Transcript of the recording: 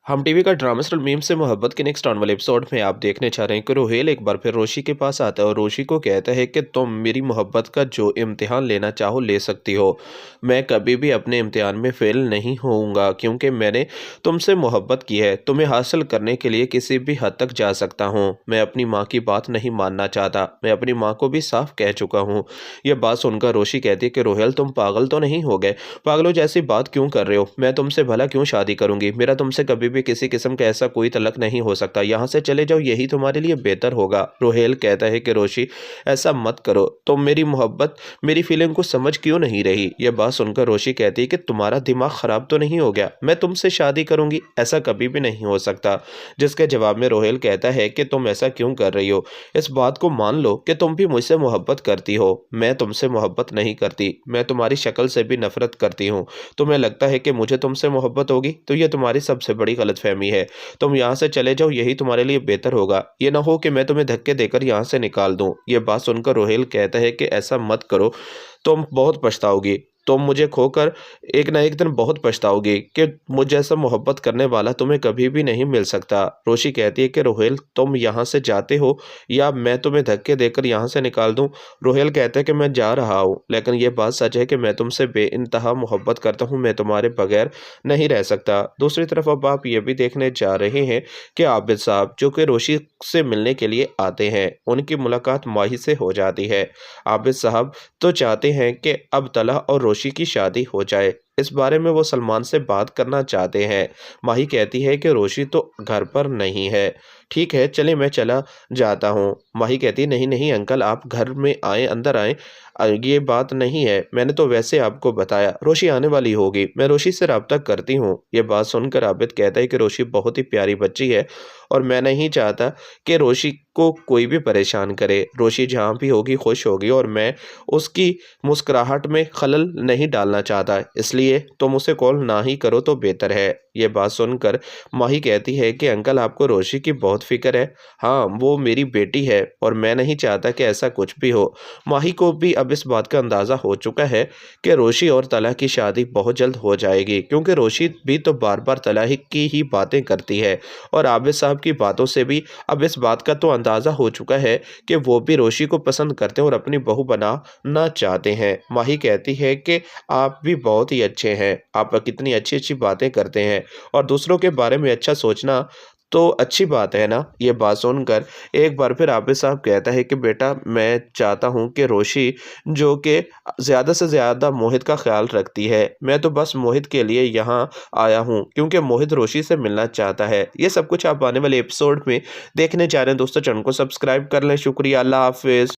हम टीवी का drama serial meme से मोहब्बत के नेक्स्ट आने वाले एपिसोड में आप देखने चाह रहे हैं कि रोहेल एक बार फिर रोशी के पास आता है और रोशी को कहता है कि तुम मेरी मोहब्बत का जो इम्तिहान लेना चाहो ले सकती हो। मैं कभी भी अपने इम्तिहान में फेल नहीं होऊंगा क्योंकि मैंने तुमसे मोहब्बत की है। तुम्हें हासिल करने के लिए किसी भी हद तक जा सकता हूँ। मैं अपनी माँ की बात नहीं मानना चाहता। मैं अपनी माँ को भी साफ कह चुका हूँ। यह बात सुनकर रोशी कहती है कि रोहेल तुम पागल तो नहीं हो गए? पागलों जैसी बात क्यों कर रहे हो? मैं तुमसे भला क्यों शादी करूंगी? मेरा तुमसे कभी भी किसी किस्म का ऐसा कोई तलक नहीं हो सकता। यहाँ से चले जाओ, यही तुम्हारे लिए बेहतर होगा। रोहेल कहता है कि रोशी ऐसा मत करो। तुम मेरी मोहब्बत मेरी फीलिंग को समझ क्यों नहीं रही? यह बात सुनकर रोशी कहती है कि तुम्हारा दिमाग खराब तो नहीं हो गया? मैं तुमसे शादी करूंगी, ऐसा कभी भी नहीं हो सकता। जिसके जवाब में रोहेल कहता है कि तुम ऐसा क्यों कर रही हो? इस बात को मान लो कि तुम भी मुझसे मोहब्बत करती हो। मैं तुमसे मोहब्बत नहीं करती। मैं तुम्हारी शक्ल से भी नफरत करती हूँ। तुम्हें लगता है कि मुझे तुमसे मोहब्बत होगी, तो यह तुम्हारी सबसे बड़ी गलतफहमी है। तुम यहाँ से चले जाओ, यही तुम्हारे लिए बेहतर होगा। ये ना हो कि मैं तुम्हें धक्के देकर यहाँ से निकाल दूं। ये बात सुनकर रोहेल कहता है कि ऐसा मत करो, तुम बहुत पछताओगी। तुम मुझे खोकर एक ना एक दिन बहुत पछताओगी कि मुझ जैसा मोहब्बत करने वाला तुम्हें कभी भी नहीं मिल सकता। रोशी कहती है कि रोहेल तुम यहाँ से जाते हो या मैं तुम्हें धक्के देकर यहाँ से निकाल दूं? रोहेल कहता है कि मैं जा रहा हूँ, लेकिन यह बात सच है कि मैं तुमसे बेइंतहा मोहब्बत करता हूँ। मैं तुम्हारे बगैर नहीं रह सकता। दूसरी तरफ अब आप ये भी देखने जा रहे हैं कि आबिद साहब जो कि रोशी से मिलने के लिए आते हैं, उनकी मुलाकात माही से हो जाती है। आबिद साहब तो चाहते हैं कि अब तलह और रोशी की शादी हो जाए। इस बारे में वो सलमान से बात करना चाहते हैं। माही कहती है कि रोशी तो घर पर नहीं है। ठीक है, चलिए मैं चला जाता हूँ। माही कहती है नहीं नहीं अंकल, आप घर में आए, अंदर आए। ये बात नहीं है, मैंने तो वैसे आपको बताया। रोशी आने वाली होगी, मैं रोशी से रब्ता करती हूँ। ये बात सुनकर आबिद कहता है कि रोशी बहुत ही प्यारी बच्ची है और मैं नहीं चाहता कि रोशी को कोई भी परेशान करे। रोशी जहाँ भी होगी खुश होगी और मैं उसकी मुस्कुराहट में खलल नहीं डालना चाहता, इसलिए तुम उसे कॉल ना ही करो तो बेहतर है। ये बात सुनकर माही कहती है कि अंकल आपको रोशी की बहुत फिक्र है। हाँ, वो मेरी बेटी है और मैं नहीं चाहता कि ऐसा कुछ भी हो। माही को भी अब इस बात का अंदाज़ा हो चुका है कि रोशी और तलह की शादी बहुत जल्द हो जाएगी, क्योंकि रोशी भी तो बार बार तलाक की ही बातें करती है और आबिद साहब की बातों से भी अब इस बात का तो अंदाज़ा हो चुका है कि वो भी रोशी को पसंद करते हैं और अपनी बहू बनाना चाहते हैं। माही कहती है कि आप भी बहुत ही अच्छे हैं, आप कितनी अच्छी अच्छी बातें करते हैं और दूसरों के बारे में अच्छा सोचना तो अच्छी बात है ना। ये बात सुनकर एक बार फिर आबिद साहब कहता है कि बेटा मैं चाहता हूँ कि रोशी जो कि ज़्यादा से ज़्यादा मोहित का ख्याल रखती है। मैं तो बस मोहित के लिए यहाँ आया हूँ क्योंकि मोहित रोशी से मिलना चाहता है। ये सब कुछ आप आने वाले एपिसोड में देखने जा रहे हैं। दोस्तों चैनल को सब्सक्राइब कर लें। शुक्रिया, अल्लाह हाफिज़।